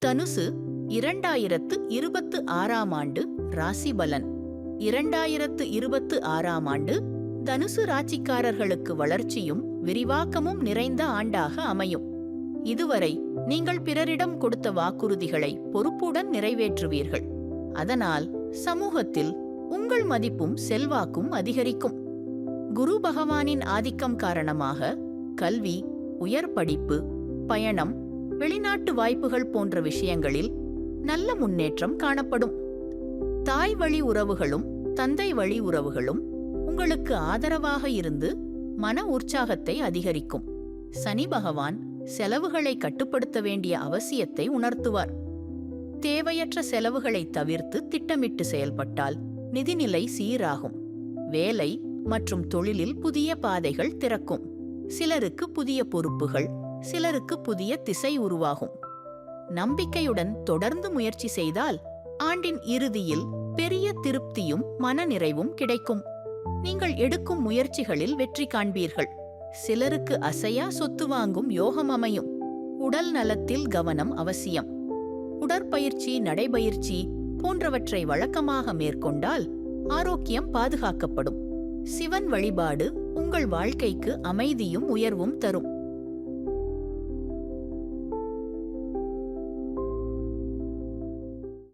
தனுசு 2026ஆம் ஆண்டு ராசி பலன். 2026ஆம் ஆண்டு தனுசு ராசிக்காரர்களுக்கு வளர்ச்சியும் விரிவாக்கமும் நிறைந்த ஆண்டாக அமையும். இதுவரை நீங்கள் பிறரிடம் கொடுத்த வாக்குறுதிகளை பொறுப்புடன் நிறைவேற்றுவீர்கள். அதனால் சமூகத்தில் உங்கள் மதிப்பும் செல்வாக்கும் அதிகரிக்கும். குரு பகவானின் ஆதிக்கம் காரணமாக கல்வி, உயர் படிப்பு, பயணம், வெளிநாட்டு வாய்ப்புகள் போன்ற விஷயங்களில் நல்ல முன்னேற்றம் காணப்படும். தாய் வழி உறவுகளும் தந்தை வழி உறவுகளும் உங்களுக்கு ஆதரவாக இருந்து மன உற்சாகத்தை அதிகரிக்கும். சனி பகவான் செலவுகளை கட்டுப்படுத்த வேண்டிய அவசியத்தை உணர்த்துவார். தேவையற்ற செலவுகளை தவிர்த்து திட்டமிட்டு செயல்பட்டால் நிதிநிலை சீராகும். வேலை மற்றும் தொழிலில் புதிய பாதைகள் திறக்கும். சிலருக்கு புதிய பொறுப்புகள், சிலருக்கு புதிய திசை உருவாகும். நம்பிக்கையுடன் தொடர்ந்து முயற்சி செய்தால் ஆண்டின் இறுதியில் பெரிய திருப்தியும் மனநிறைவும் கிடைக்கும். நீங்கள் எடுக்கும் முயற்சிகளில் வெற்றி காண்பீர்கள். சிலருக்கு அசையா சொத்து வாங்கும் யோகம் அமையும். உடல் நலத்தில் கவனம் அவசியம். உடற்பயிற்சி, நடைபயிற்சி போன்றவற்றை வழக்கமாக மேற்கொண்டால் ஆரோக்கியம் பாதுகாக்கப்படும். சிவன் வழிபாடு உங்கள் வாழ்க்கைக்கு அமைதியும் உயர்வும் தரும்.